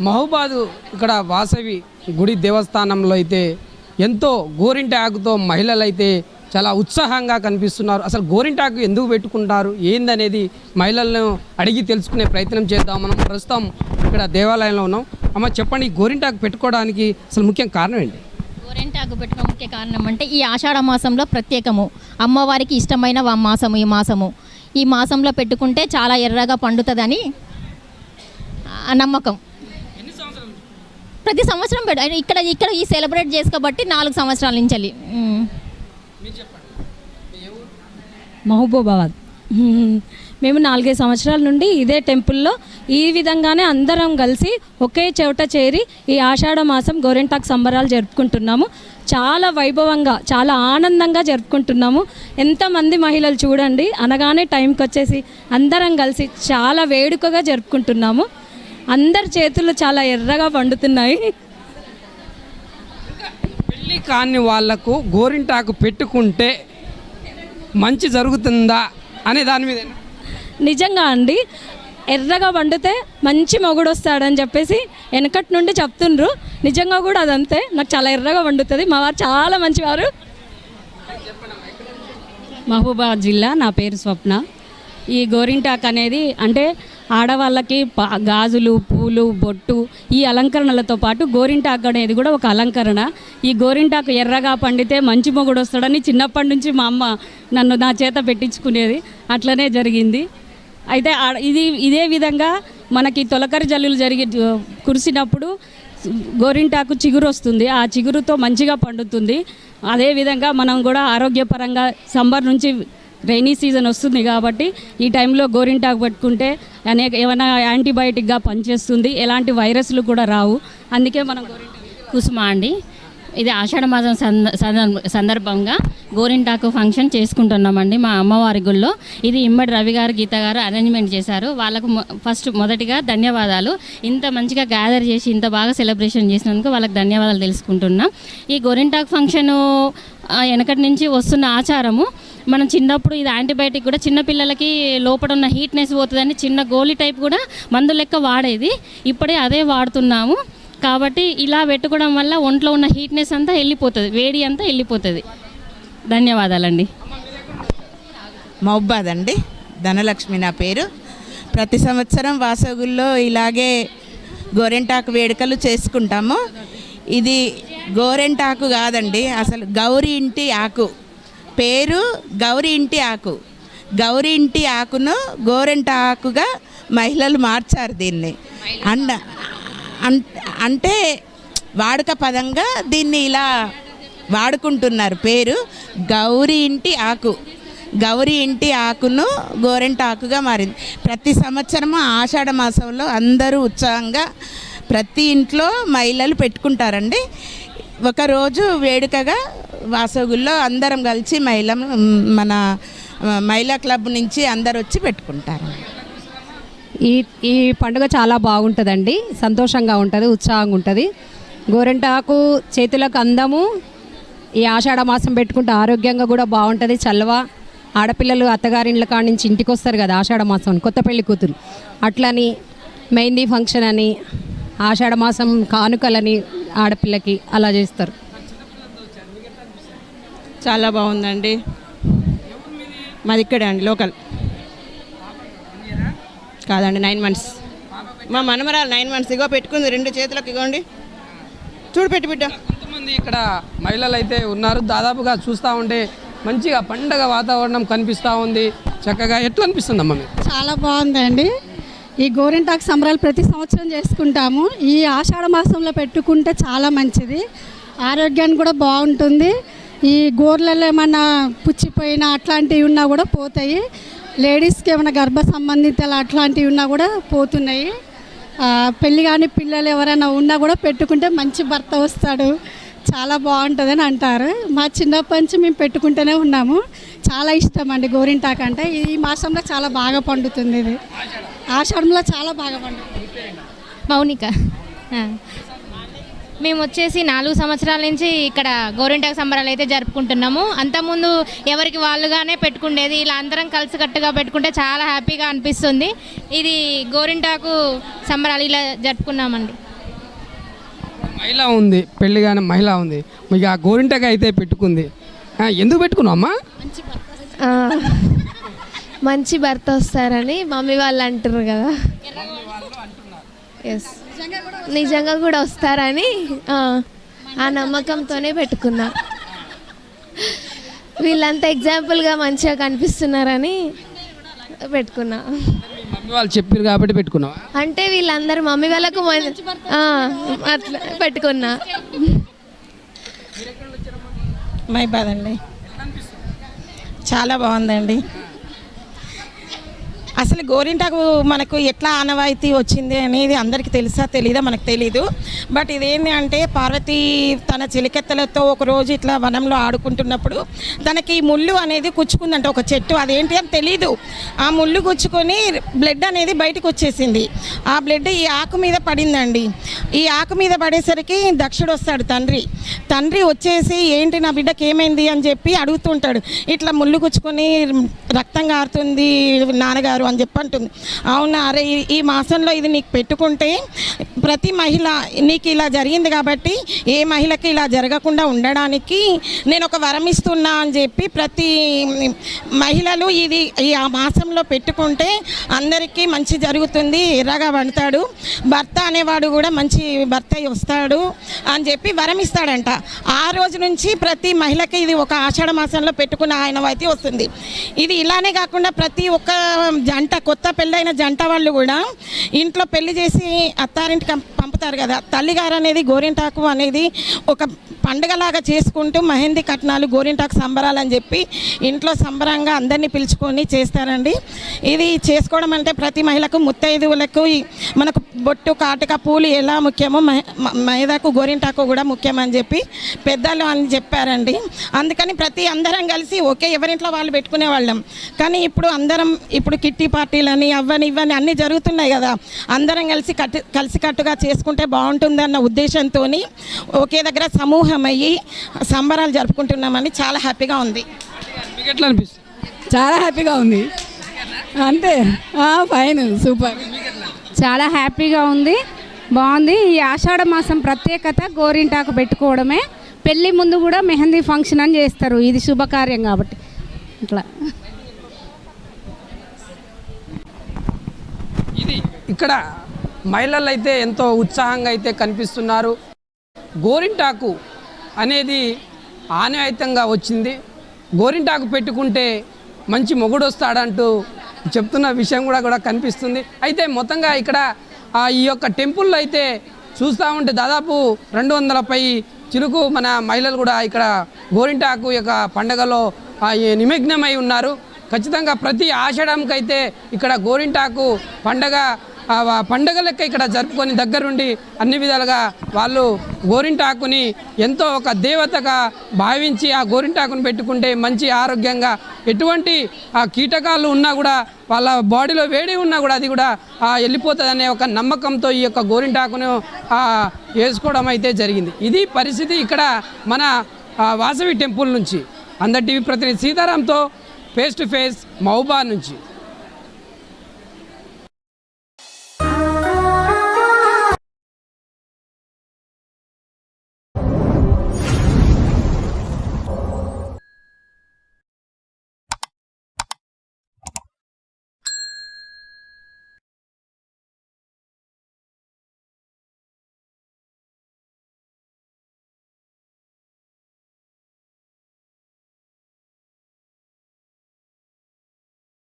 మహబూబాదు ఇక్కడ వాసవి గుడి దేవస్థానంలో అయితే ఎంతో గోరింటాకుతో మహిళలు అయితే చాలా ఉత్సాహంగా కనిపిస్తున్నారు. అసలు గోరింటాకు ఎందుకు పెట్టుకుంటారు ఏందనేది మహిళలను అడిగి తెలుసుకునే ప్రయత్నం చేద్దాం. మనం ప్రస్తుతం ఇక్కడ దేవాలయంలో ఉన్నాం. అమ్మ చెప్పండి, ఈ గోరింటాకు పెట్టుకోవడానికి అసలు ముఖ్య కారణం ఏంటి? గోరింటాకు పెట్టుకో ముఖ్య కారణం అంటే ఈ ఆషాఢ మాసంలో ప్రత్యేకము, అమ్మవారికి ఇష్టమైన మాసము ఈ మాసంలో పెట్టుకుంటే చాలా ఎర్రగా పండుతుందని నమ్మకం. ప్రతి సంవత్సరం ఇక్కడ ఇక్కడ ఈ సెలబ్రేట్ చేసుకోబట్టి 4 సంవత్సరాల నుంచి. మహబూబాబాద్ మేము 4-5 సంవత్సరాల నుండి ఇదే టెంపుల్లో ఈ విధంగానే అందరం కలిసి ఒకే చోట చేరి ఈ ఆషాఢ మాసం గోరింటాకు సంబరాలు జరుపుకుంటున్నాము. చాలా వైభవంగా చాలా ఆనందంగా జరుపుకుంటున్నాము. ఎంతమంది మహిళలు చూడండి, అనగానే టైంకి వచ్చేసి అందరం కలిసి చాలా వేడుకగా జరుపుకుంటున్నాము. అందరి చేతులు చాలా ఎర్రగా పండుతున్నాయి. పెళ్ళి కాని వాళ్లకు గోరింటాకు పెట్టుకుంటే మంచి జరుగుతుందా అనే దాని మీద నిజంగా అండి, ఎర్రగా వండితే మంచి మొగుడు వస్తాడని చెప్పేసి వెనకటి నుండి చెప్తుండ్రు. నిజంగా కూడా అదంతే, నాకు చాలా ఎర్రగా వండుతుంది. మా వారు చాలా మంచివారు. మహబూబాబాద్ జిల్లా, నా పేరు స్వప్న. ఈ గోరింటాకు అనేది అంటే ఆడవాళ్ళకి గాజులు, పూలు, బొట్టు ఈ అలంకరణలతో పాటు గోరింటాకు అనేది కూడా ఒక అలంకరణ. ఈ గోరింటాకు ఎర్రగా పండితే మంచి మొగుడు వస్తాడని చిన్నప్పటి నుంచి మా అమ్మ నన్ను నా చేత పెట్టించుకునేది. అట్లనే జరిగింది. అయితే ఇదే విధంగా మనకి తొలకరి జల్లులు కురిసినప్పుడు గోరింటాకు చిగురు వస్తుంది. ఆ చిగురుతో మంచిగా పండుతుంది. అదేవిధంగా మనం కూడా ఆరోగ్యపరంగా సమ్మర్ నుంచి రైనీ సీజన్ వస్తుంది కాబట్టి ఈ టైంలో గోరింటాకు పెట్టుకుంటే ఏమైనా యాంటీబయాటిక్గా పనిచేస్తుంది. ఎలాంటి వైరస్లు కూడా రావు. అందుకే మనం కుసుమ అండి, ఇది ఆషాఢ మాసం సందర్భంగా గోరింటాకు ఫంక్షన్ చేసుకుంటున్నామండి మా అమ్మవారి గుళ్ళో. ఇది ఇమ్మడి రవి గారు, గీత గారు అరేంజ్మెంట్ చేశారు. వాళ్ళకు మొదటిగా ధన్యవాదాలు. ఇంత మంచిగా గ్యాదర్ చేసి ఇంత బాగా సెలబ్రేషన్ చేసినందుకు వాళ్ళకి ధన్యవాదాలు తెలుసుకుంటున్నాం. ఈ గోరింటాకు ఫంక్షను వెనకటి నుంచి వస్తున్న ఆచారము. మనం చిన్నప్పుడు ఇది యాంటీబయాటిక్ కూడా చిన్నపిల్లలకి లోపల ఉన్న హీట్నెస్ పోతుందని చిన్న గోళీ టైప్ కూడా మందు లెక్క వాడేది. ఇప్పుడే అదే వాడుతున్నాము. కాబట్టి ఇలా పెట్టుకోవడం వల్ల ఒంట్లో ఉన్న హీట్నెస్ అంతా వెళ్ళిపోతుంది, వేడి అంతా వెళ్ళిపోతుంది. ధన్యవాదాలండి. మహబూబాద్ అండి, ధనలక్ష్మి నా పేరు. ప్రతి సంవత్సరం వాసగుల్లో ఇలాగే గోరింటాకు వేడుకలు చేసుకుంటాము. ఇది గోరింటాకు కాదండి, అసలు గౌరీ ఇంటి ఆకు. పేరు గౌరీ ఇంటి ఆకు. గౌరీ ఇంటి ఆకును గోరింట ఆకుగా మహిళలు మార్చారు దీన్ని. అంటే వాడుక పదంగా దీన్ని ఇలా వాడుకుంటున్నారు. పేరు గౌరీ ఇంటి ఆకు. గౌరీ ఇంటి ఆకును గోరింట ఆకుగా మారింది. ప్రతి సంవత్సరము ఆషాఢ మాసంలో అందరూ ఉత్సాహంగా ప్రతి ఇంట్లో మహిళలు పెట్టుకుంటారండి. ఒకరోజు వేడుకగా వాసగుల్లో అందరం కలిసి మన మహిళా క్లబ్ నుంచి అందరు వచ్చి పెట్టుకుంటారు. ఈ పండుగ చాలా బాగుంటుందండి, సంతోషంగా ఉంటుంది, ఉత్సాహంగా ఉంటుంది. గోరింటాకు చేతులకు అందము. ఈ ఆషాఢ మాసం పెట్టుకుంటే ఆరోగ్యంగా కూడా బాగుంటుంది, చల్లవ. ఆడపిల్లలు అత్తగారిండ్ల కాడి నుంచి ఇంటికి వస్తారు కదా ఆషాఢ మాసం, కొత్త పెళ్లి కూతురు. అట్లని మెహందీ ఫంక్షన్ అని, ఆషాఢ మాసం కానుకలని ఆడపిల్లకి అలా చేస్తారు. చాలా బాగుందండి. మాది ఇక్కడే అండి, లోకల్ కాదండి. 9 months మా మనమరాలు 9 months ఇగో పెట్టుకుంది 2 చేతులకు. ఇగోండి చూడు పెట్టి బిడ్డ. కొంతమంది ఇక్కడ మహిళలు అయితే ఉన్నారు. దాదాపుగా చూస్తూ ఉంటే మంచిగా పండగ వాతావరణం కనిపిస్తూ ఉంది. చక్కగా ఎట్లా అనిపిస్తుంది అమ్మ మీకు? చాలా బాగుందండి. ఈ గోరింటాకు సంబరాలు ప్రతి సంవత్సరం చేసుకుంటాము. ఈ ఆషాఢ మాసంలో పెట్టుకుంటే చాలా మంచిది, ఆరోగ్యానికి కూడా బాగుంటుంది. ఈ గోర్లలో ఏమన్నా పుచ్చిపోయినా అట్లాంటివి ఉన్నా కూడా పోతాయి. లేడీస్కి ఏమైనా గర్భ సంబంధిత అట్లాంటివి ఉన్నా కూడా పోతున్నాయి. పెళ్ళి కాని పిల్లలు ఎవరైనా ఉన్నా కూడా పెట్టుకుంటే మంచి భర్త వస్తాడు, చాలా బాగుంటుందని అంటారు. మా చిన్నప్పటి నుంచి మేము పెట్టుకుంటూనే ఉన్నాము. చాలా ఇష్టం అండి గోరింటాకు అంటే. ఈ మాసంలో చాలా బాగా పండుతుంది. ఇది ఆషాఢంలో చాలా బాగా పండుతుంది. మౌనిక. మేము వచ్చేసి 4 సంవత్సరాల నుంచి ఇక్కడ గోరింటాకు సంబరాలు అయితే జరుపుకుంటున్నాము. అంతకుముందు ఎవరికి వాళ్ళుగానే పెట్టుకునేది, ఇలా అందరం కలిసికట్టుగా పెట్టుకుంటే చాలా హ్యాపీగా అనిపిస్తుంది. ఇది గోరింటాకు సంబరాలు ఇలా జరుపుకున్నామండి. మహిళ ఉంది, పెళ్లి కానీ మహిళ ఉంది, మీకు ఆ గోరింటాకు అయితే పెట్టుకుంది. ఎందుకు పెట్టుకున్నావు అమ్మా? ఆ, మంచి భర్త వస్తారని మమ్మీ వాళ్ళు అంటారు కదా. ఎస్, నిజంగా కూడా వస్తారని ఆ నమ్మకంతోనే పెట్టుకున్నా. వీళ్ళంతా ఎగ్జాంపుల్గా మంచిగా కనిపిస్తున్నారని పెట్టుకున్నా. మమ్మీ వాళ్ళు చెప్పారు కాబట్టి పెట్టుకున్నావా? అంటే వీళ్ళందరూ మమ్మీ వాళ్ళకు అట్లా పెట్టుకున్నా. మైబాద్ అండి. చాలా బాగుందండి. అసలు గోరింటాకు మనకు ఎట్లా ఆనవాయితీ వచ్చింది అనేది అందరికీ తెలుసా తెలీదా మనకు తెలీదు. బట్ ఇదేంటి అంటే పార్వతి తన చిలికెత్తలతో ఒకరోజు ఇట్లా వనంలో ఆడుకుంటున్నప్పుడు తనకి ముళ్ళు అనేది కుచ్చుకుందంట ఒక చెట్టు, అదేంటి అని తెలీదు. ఆ ముళ్ళు కుచ్చుకొని బ్లడ్ అనేది బయటకు వచ్చేసింది. ఆ బ్లడ్ ఈ ఆకు మీద పడిందండి. ఈ ఆకు మీద పడేసరికి దక్షుడు వస్తాడు, తండ్రి వచ్చేసి ఏంటి నా బిడ్డకి ఏమైంది అని చెప్పి అడుగుతుంటాడు. ఇట్లా ముళ్ళు కుచ్చుకొని రక్తం కారుతుంది నాన్నగారు అని చెప్పి అంటుంది. అవునా, అరే ఈ మాసంలో ఇది నీకు పెట్టుకుంటే ప్రతి మహిళ నీకు ఇలా జరిగింది కాబట్టి ఏ మహిళకి ఇలా జరగకుండా ఉండడానికి నేను ఒక వరం ఇస్తున్నా అని చెప్పి ప్రతి మహిళలు ఇది ఈ ఆ మాసంలో పెట్టుకుంటే అందరికీ మంచి జరుగుతుంది, ఎర్రగా వండుతాడు, భర్త అనేవాడు కూడా మంచి భర్త వస్తాడు అని చెప్పి వరం ఇస్తాడంట. ఆ రోజు నుంచి ప్రతి మహిళకి ఇది ఒక ఆషాఢ మాసంలో పెట్టుకున్న ఆనవాయితీ వస్తుంది. ఇది ఇలానే కాకుండా ప్రతి ఒక్క జంట, కొత్త పెళ్ళైన జంట వాళ్ళు కూడా ఇంట్లో పెళ్లి చేసి అత్తారింటికి పంపుతారు కదా, తల్లిగారు అనేది గోరింటాకు అనేది ఒక పండుగలాగా చేసుకుంటూ మెహందీ కట్నాలు, గోరింటాకు సంబరాలు అని చెప్పి ఇంట్లో సంబరంగా అందరినీ పిలుచుకొని చేస్తారండి. ఇది చేసుకోవడం అంటే ప్రతి మహిళకు ముత్తైదువులకు మనకు బొట్టు, కాటుక, పూలు ఎలా ముఖ్యమో మహిళకు గోరింటాకు కూడా ముఖ్యమని చెప్పి పెద్దలు అని చెప్పారండి. అందుకని అందరం కలిసి ఒకే ఎవరింట్లో వాళ్ళు పెట్టుకునే వాళ్ళం. కానీ ఇప్పుడు కిట్టి పార్టీలని అవ్వని ఇవన్నీ అన్నీ జరుగుతున్నాయి కదా, అందరం కలిసికట్టుగా చేసుకుంటే బాగుంటుందన్న ఉద్దేశంతో ఒకే దగ్గర సమూహం అయ్యి సంబరాలు జరుపుకుంటున్నామని చాలా హ్యాపీగా ఉంది. మీకు ఎట్లా అనిపిస్తుంది? చాలా హ్యాపీగా ఉంది. అంతే, ఫైన్, సూపర్. చాలా హ్యాపీగా ఉంది, బాగుంది. ఈ ఆషాఢ మాసం ప్రత్యేకత గోరింటాకు పెట్టుకోవడమే. పెళ్ళి ముందు కూడా మెహందీ ఫంక్షన్ అని చేస్తారు, ఇది శుభకార్యం కాబట్టి ఇట్లా. ఇది ఇక్కడ మహిళలు అయితే ఎంతో ఉత్సాహంగా అయితే కనిపిస్తున్నారు. గోరింటాకు అనేది ఆనవాయితీగా వచ్చింది. గోరింటాకు పెట్టుకుంటే మంచి మొగుడు వస్తాడంటూ చెప్తున్న విషయం కూడా కనిపిస్తుంది. అయితే మొత్తంగా ఇక్కడ ఈ యొక్క టెంపుల్లో అయితే చూస్తూ ఉంటే దాదాపు 200 చిలుకు మన మహిళలు కూడా ఇక్కడ గోరింటాకు యొక్క పండగలో నిమగ్నమై ఉన్నారు. ఖచ్చితంగా ప్రతి ఆషాఢంకి అయితే ఇక్కడ గోరింటాకు పండగ లెక్క ఇక్కడ జరుపుకొని దగ్గరుండి అన్ని విధాలుగా వాళ్ళు గోరింటాకుని ఎంతో ఒక దేవతగా భావించి ఆ గోరింటాకుని పెట్టుకుంటే మంచి ఆరోగ్యంగా ఎటువంటి కీటకాలు ఉన్నా కూడా వాళ్ళ బాడీలో వేడి ఉన్నా కూడా అది కూడా వెళ్ళిపోతుంది అనే ఒక నమ్మకంతో ఈ యొక్క గోరింటాకును వేసుకోవడం అయితే జరిగింది. ఇది పరిస్థితి ఇక్కడ మన వాసవి టెంపుల్ నుంచి. అందరి టీవీ ప్రతినిధి సీతారాంతో ఫేస్ టు ఫేస్ మహబూబాబాద్ నుంచి.